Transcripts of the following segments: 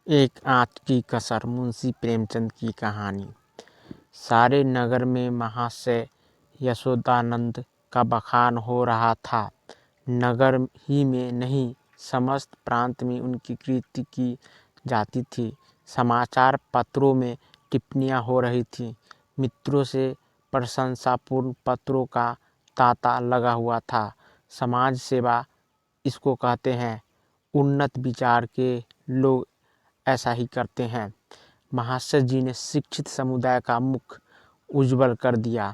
एक आंच की कसर। मुंशी प्रेमचंद की कहानी। सारे नगर में महाशय यशोदानंद का बखान हो रहा था। नगर ही में नहीं, समस्त प्रांत में उनकी कीर्ति की जाती थी। समाचार पत्रों में टिप्पणियां हो रही थीं। मित्रों से प्रशंसापूर्ण पत्रों का तांता लगा हुआ था। समाज सेवा इसको कहते हैं। उन्नत विचार के लोग ऐसा ही करते हैं। महाशय जी ने शिक्षित समुदाय का मुख उज्जवल कर दिया।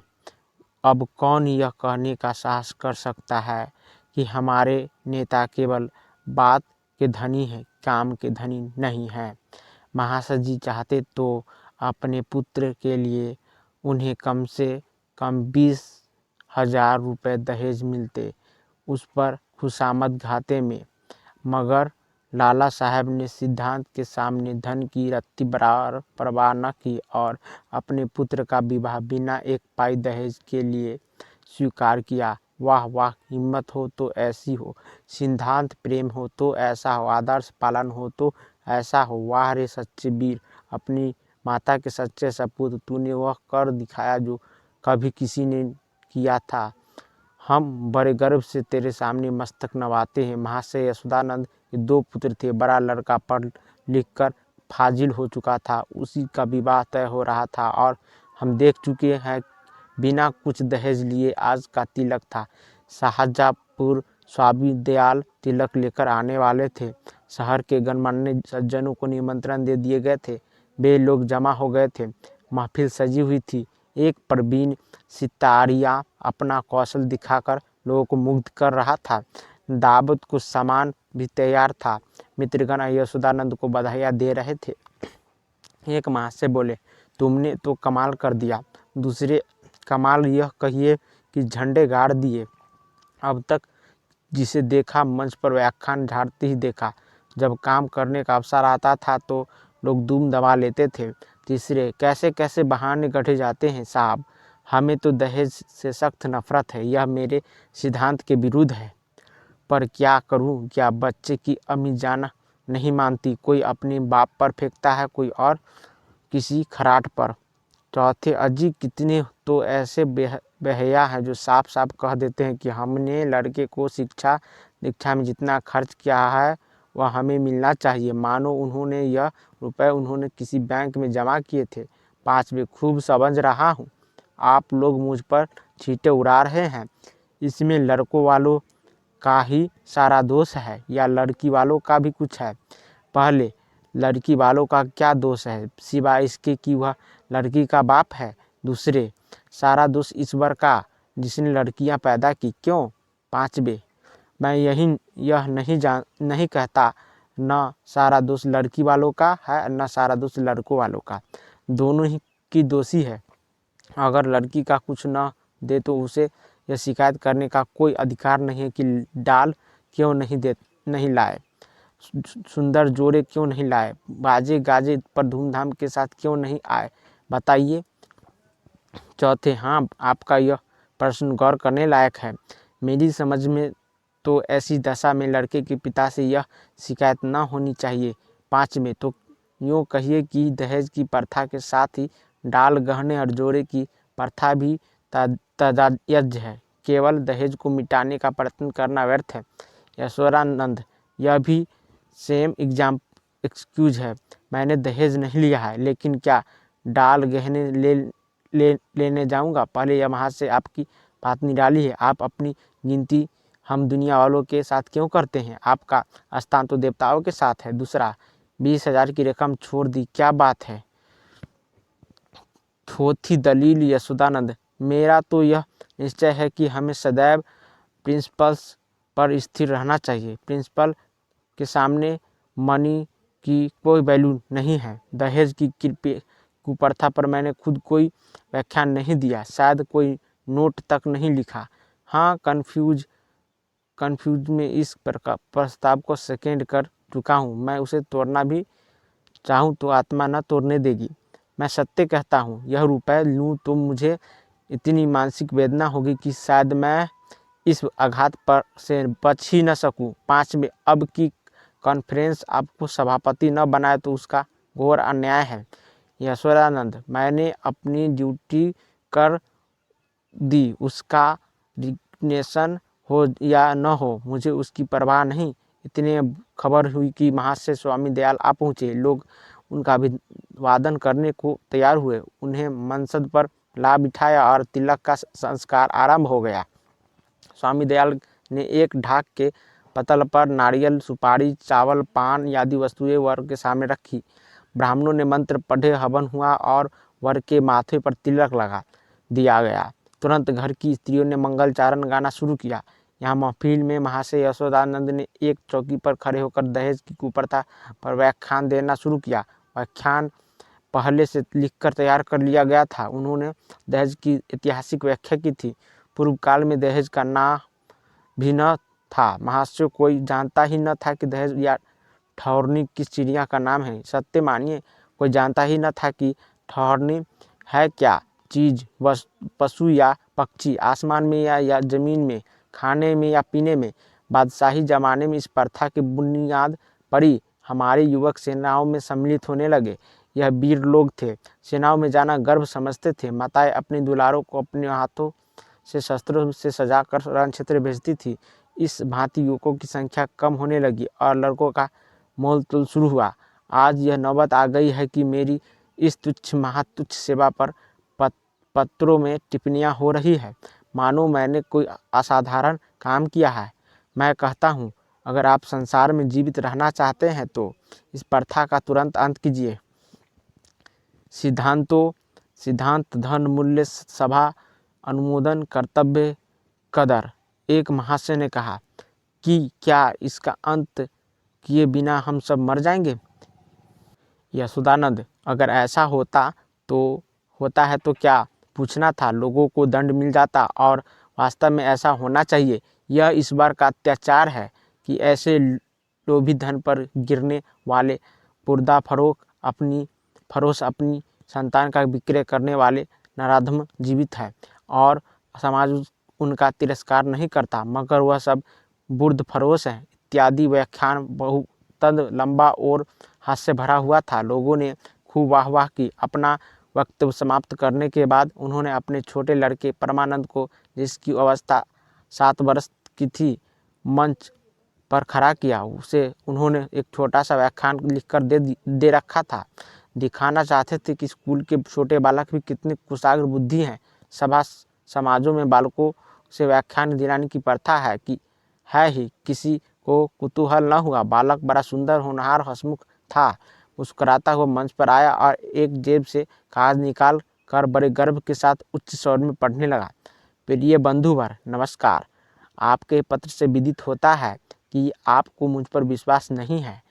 अब कौन यह कहने का साहस कर सकता है कि हमारे नेता केवल बात के धनी हैं, काम के धनी नहीं हैं। महाशय जी चाहते तो अपने पुत्र के लिए उन्हें कम से कम 20,000 रुपये दहेज मिलते, उस पर खुशामद घाते में। मगर लाला साहब ने सिद्धांत के सामने धन की रत्ती बराबर परवाह न की और अपने पुत्र का विवाह बिना एक पाई दहेज के लिए स्वीकार किया। वाह वाह, हिम्मत हो तो ऐसी हो, सिद्धांत प्रेम हो तो ऐसा हो, आदर्श पालन हो तो ऐसा हो। वाह रे सच्चे वीर, अपनी माता के सच्चे सपूत, तूने वह कर दिखाया जो कभी किसी ने किया था। हम बड़े गर्व से तेरे सामने मस्तक नवाते हैं। महाशय यशोदानंद के 2 पुत्र थे। बड़ा लड़का पढ़ लिख कर फाजिल हो चुका था, उसी का विवाह तय हो रहा था और हम देख चुके हैं बिना कुछ दहेज लिए आज का तिलक था। शाहजहाँपुर स्वामी दयाल तिलक लेकर आने वाले थे। शहर के गणमान्य सज्जनों को निमंत्रण दे दिए गए थे। वे लोग जमा हो गए थे। महफिल सजी हुई थी। एक प्रवीण सितारिया अपना कौशल दिखाकर लोगों को मुग्ध कर रहा था। दावत को सामान भी तैयार था। मित्रगण यशोदानंद को बधाइयाँ दे रहे थे। एक महाशय बोले, तुमने तो कमाल कर दिया। दूसरे, कमाल यह कहिए कि झंडे गाड़ दिए। अब तक जिसे देखा मंच पर व्याख्यान झाड़ते ही देखा। जब काम करने का अवसर आता था तो लोग दुम दबा लेते थे। तीसरे, कैसे कैसे बहाने गढ़े जाते हैं साहब, हमें तो दहेज से सख्त नफरत है। यह मेरे सिद्धांत के विरुद्ध है। पर क्या करूं, क्या बच्चे की अम्मी जान नहीं मानती। कोई अपने बाप पर फेंकता है, कोई और किसी खराट पर। चौथे, अजी कितने तो ऐसे बेहया हैं जो साफ साफ कह देते हैं कि हमने लड़के को शिक्षा दीक्षा में जितना खर्च किया है वह हमें मिलना चाहिए, मानो उन्होंने यह रुपए उन्होंने किसी बैंक में जमा किए थे। 5वें, खूब समझ रहा हूँ आप लोग मुझ पर छींटे उड़ा रहे हैं। इसमें लड़कों वालों का ही सारा दोष है या लड़की वालों का भी कुछ है? पहले, लड़की वालों का क्या दोष है सिवाय इसके कि वह लड़की का बाप है? दूसरे, सारा दोष ईश्वर का जिसने लड़कियां पैदा की, क्यों? 5वें, मैं यह नहीं कहता न सारा दोष लड़की वालों का है न सारा दोष लड़कों वालों का, दोनों ही की दोषी है। अगर लड़की का कुछ न दे तो उसे यह शिकायत करने का कोई अधिकार नहीं है कि डाल क्यों नहीं लाए, सुंदर जोड़े क्यों नहीं लाए, बाजे गाजे पर धूमधाम के साथ क्यों नहीं आए, बताइए। चौथे, हाँ, आपका यह प्रश्न गौर करने लायक है। मेरी समझ में तो ऐसी दशा में लड़के के पिता से यह शिकायत न होनी चाहिए। 5वें, तो यूँ कहिए कि दहेज की प्रथा के साथ ही डाल, गहने और जोड़े की प्रथा भी तजायज है। केवल दहेज को मिटाने का प्रयत्न करना व्यर्थ है। यशोदानंद, यह भी सेम एक्सक्यूज है। मैंने दहेज नहीं लिया है, लेकिन क्या डाल गहने लेने जाऊंगा? पहले यह से आपकी बात निराली है। आप अपनी गिनती हम दुनिया वालों के साथ क्यों करते हैं? आपका स्थान तो देवताओं के साथ है। दूसरा, 20,000 की रकम छोड़ दी, क्या बात है? चौथी दलील यशोदानंद, मेरा तो यह निश्चय है कि हमें सदैव प्रिंसिपल्स पर स्थिर रहना चाहिए। प्रिंसिपल के सामने मनी की कोई वैल्यू नहीं है। दहेज की कुप्रथा पर मैंने खुद कोई व्याख्यान नहीं दिया, शायद कोई नोट तक नहीं लिखा। हाँ, कन्फ्यूज में इस प्रस्ताव को सेकेंड कर चुका हूँ। मैं उसे तोड़ना भी चाहूँ तो आत्मा न तोड़ने देगी। मैं सत्य कहता हूँ, यह रुपए लूँ तो मुझे इतनी मानसिक वेदना होगी कि शायद मैं इस आघात पर से बच ही न सकूँ। 5वें, अब की कॉन्फ्रेंस आपको सभापति न बनाए तो उसका घोर अन्याय है। यशोदानंद, मैंने अपनी ड्यूटी कर दी, उसका रिजिग्नेशन हो या न हो मुझे उसकी परवाह नहीं। इतने खबर हुई कि महाशय स्वामी दयाल आ पहुँचे। लोग उनका अभिवादन करने को तैयार हुए। उन्हें मनसद पर ला बिठाया और तिलक का संस्कार आरंभ हो गया। स्वामी दयाल ने एक ढाक के पतल पर नारियल, सुपारी, चावल, पान आदि वस्तुएं वर के सामने रखी। ब्राह्मणों ने मंत्र पढ़े, हवन हुआ और वर के माथे पर तिलक लगा दिया गया। तुरंत घर की स्त्रियों ने मंगलचारण गाना शुरू किया। यहाँ महफिल में महाशय यशोदानंद ने एक चौकी पर खड़े होकर दहेज की कुप्रथा पर व्याख्यान देना शुरू किया। व्याख्यान पहले से लिखकर तैयार कर लिया गया था। उन्होंने दहेज की ऐतिहासिक व्याख्या की थी। पूर्व काल में दहेज का नाम भी न था। महाशय कोई जानता ही न था कि दहेज या ठौरनी किस चिड़िया का नाम है। सत्य मानिए, कोई जानता ही न था कि ठौरनी है क्या चीज़, पशु या पक्षी, आसमान में या जमीन में, खाने में या पीने में। बादशाही जमाने में इस प्रथा की बुनियाद पड़ी। हमारे युवक सेनाओं में सम्मिलित होने लगे। यह वीर लोग थे, सेनाओं में जाना गर्व समझते थे। माताएं अपने दुलारों को अपने हाथों से शस्त्रों से सजाकर रण क्षेत्र भेजती थी। इस भांति युवकों की संख्या कम होने लगी और लड़कों का मोल तोल शुरू हुआ। आज यह नौबत आ गई है कि मेरी इस तुच्छ महातुच्छ सेवा पर पत्रों में टिप्पणियां हो रही है, मानो मैंने कोई असाधारण काम किया है। मैं कहता हूँ, अगर आप संसार में जीवित रहना चाहते हैं तो इस प्रथा का तुरंत अंत कीजिए। सिद्धांत, धन, मूल्य, सभा, अनुमोदन, कर्तव्य, कदर। एक महाशय ने कहा कि क्या इसका अंत किए बिना हम सब मर जाएंगे? यशोदानंद, अगर ऐसा होता है तो क्या पूछना था, लोगों को दंड मिल जाता। और वास्तव में ऐसा होना चाहिए। यह इस बार का अत्याचार है कि ऐसे लोभी धन पर गिरने वाले पुर्दा फरोश अपनी संतान का विक्रय करने वाले नराधम जीवित है और समाज उनका तिरस्कार नहीं करता, मगर वह सब बुर्द फरोश हैं। इत्यादि व्याख्यान बहुत लंबा और हास्य भरा हुआ था। लोगों ने खूब वाह की। अपना वक्तव्य समाप्त करने के बाद उन्होंने अपने छोटे लड़के परमानंद को, जिसकी अवस्था 7 वर्ष की थी, मंच पर खड़ा किया। उसे उन्होंने एक छोटा सा व्याख्यान लिखकर दे रखा था। दिखाना चाहते थे कि स्कूल के छोटे बालक भी कितने कुशाग्र बुद्धि हैं। सभा समाजों में बालकों से व्याख्यान दिलाने की प्रथा है ही। किसी को कुतूहल न हुआ। बालक बड़ा सुंदर, होनहार, हंसमुख था। मुस्कुराता हुआ मंच पर आया और एक जेब से कागज निकाल कर बड़े गर्व के साथ उच्च स्वर में पढ़ने लगा। प्रिय बंधुवर, नमस्कार। आपके पत्र से विदित होता है कि आपको मुझ पर विश्वास नहीं है।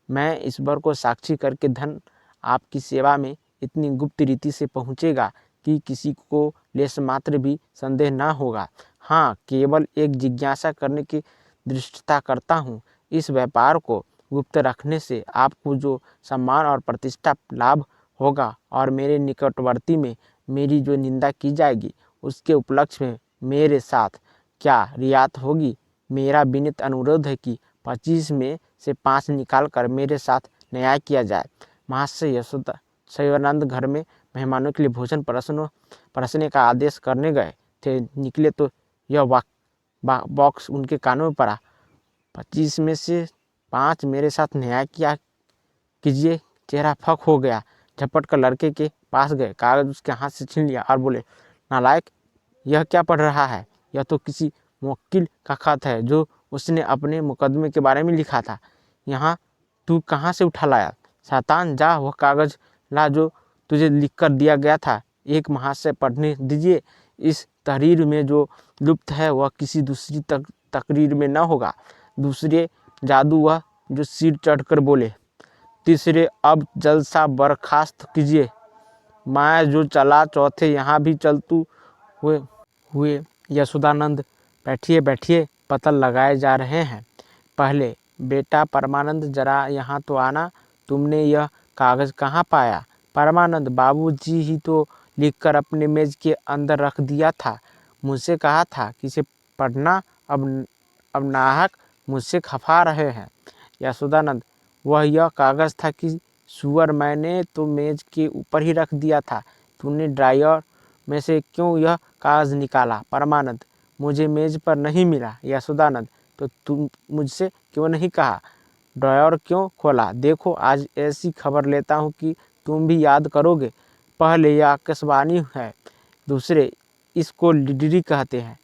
मैं इस बार को साक्षी करके धन आपकी सेवा में इतनी गुप्त रीति से पहुँचेगा कि किसी को लेश मात्र भी संदेह न होगा। हाँ, केवल एक जिज्ञासा करने की दृष्टता करता हूँ। इस व्यापार को गुप्त रखने से आपको जो सम्मान और प्रतिष्ठा लाभ होगा और मेरे निकटवर्ती में मेरी जो निंदा की जाएगी, उसके उपलक्ष्य में मेरे साथ क्या रियायत होगी। मेरा विनीत अनुरोध है कि 25 में से 5 निकाल कर मेरे साथ न्याय किया जाए। महाशय यशोदानंद घर में मेहमानों के लिए भोजन परसने का आदेश करने गए थे। निकले तो यह बॉक्स उनके कानों में पड़ा। 25 में से 5 मेरे साथ न्याय किया कीजिए। चेहरा फक हो गया। झपट कर लड़के के पास गए, कागज उसके हाथ से छीन लिया और बोले, नालायक, यह क्या पढ़ रहा है? यह तो किसी मुवक्किल का खत है जो उसने अपने मुकदमे के बारे में लिखा था। यहाँ तू कहाँ से उठा लाया? शैतान, जा वह कागज ला जो तुझे लिख कर दिया गया था। एक महाशय पढ़ने दीजिए। इस तहरीर में जो लुप्त है वह किसी दूसरी तकरीर में न होगा। दूसरे जादू वह जो सिर चढ़कर बोले। तीसरे, अब जलसा बर्खास्त कीजिए। मैं जो चला, चौथे यहाँ भी चलतू हुए। यशोदानंद, बैठिए बैठिए, पतल लगाए जा रहे हैं। पहले, बेटा परमानंद, जरा यहाँ तो आना। तुमने यह कागज कहाँ पाया? परमानंद, बाबूजी ही तो लिखकर अपने मेज के अंदर रख दिया था। मुझसे कहा था कि इसे पढ़ना। अब नाहक मुझसे खफा रहे हैं। यशोदानंद, वह यह कागज़ था कि सुअर, मैंने तो मेज के ऊपर ही रख दिया था। तूने ड्रायर में से क्यों यह कागज़ निकाला? परमानंद, मुझे मेज पर नहीं मिला। यशोदानंद, तो तुम मुझसे क्यों नहीं कहा? ड्रायर क्यों खोला? देखो, आज ऐसी खबर लेता हूँ कि तुम भी याद करोगे। पहले यह आकाशवाणी है, दूसरे इसको लिडरी कहते हैं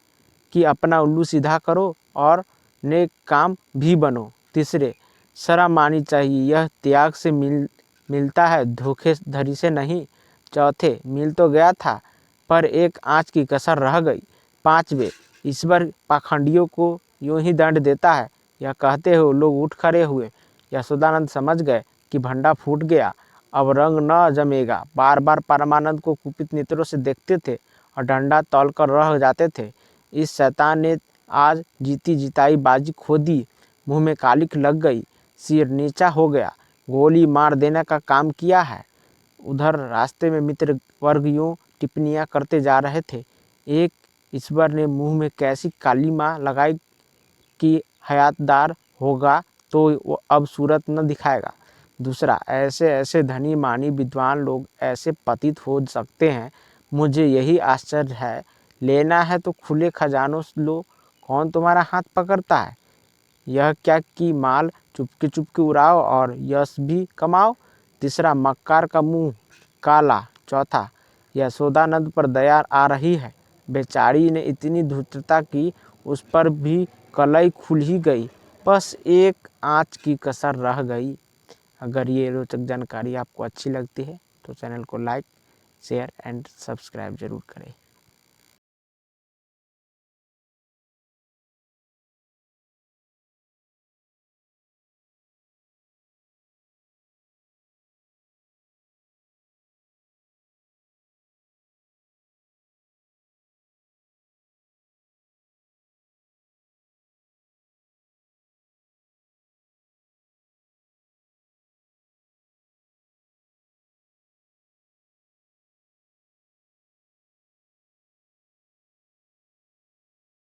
कि अपना उल्लू सीधा करो और नेक काम भी बनो। तीसरे, शर्म आनी चाहिए, यह त्याग से मिलता है, धोखेधड़ी से नहीं। चौथे, मिल तो गया था पर एक आँच की कसर रह गई। पांचवे, ईश्वर पाखंडियों को यूं ही दंड देता है। यह कहते हुए लोग उठ खड़े हुए। यशोदानंद समझ गए कि भंडा फूट गया, अब रंग न जमेगा। बार बार परमानंद को कुपित नेत्रों से देखते थे और डंडा तौलकर रह जाते थे। इस शैतान ने आज जीती जिताई बाजी खो दी। मुंह में कालिख लग गई, सिर नीचा हो गया, गोली मार देने का काम किया है। उधर रास्ते में मित्र वर्ग यूं टिप्पणियां करते जा रहे थे। एक, ईश्वर ने मुंह में कैसी काली माँ लगाई कि हयातदार होगा तो वो अब सूरत न दिखाएगा। दूसरा, ऐसे ऐसे धनी मानी विद्वान लोग ऐसे पतित हो सकते हैं, मुझे यही आश्चर्य है। लेना है तो खुले खजानों से लो, कौन तुम्हारा हाथ पकड़ता है? यह क्या कि माल चुपके चुपके उड़ाओ और यश भी कमाओ। तीसरा, मक्कार का मुंह काला। चौथा, यशोदानंद पर दया आ रही है। बेचारी ने इतनी धूर्तता की, उस पर भी कलई खुल ही गई, बस एक आँच की कसर रह गई। अगर ये रोचक जानकारी आपको अच्छी लगती है तो चैनल को लाइक, शेयर एंड सब्सक्राइब जरूर करें।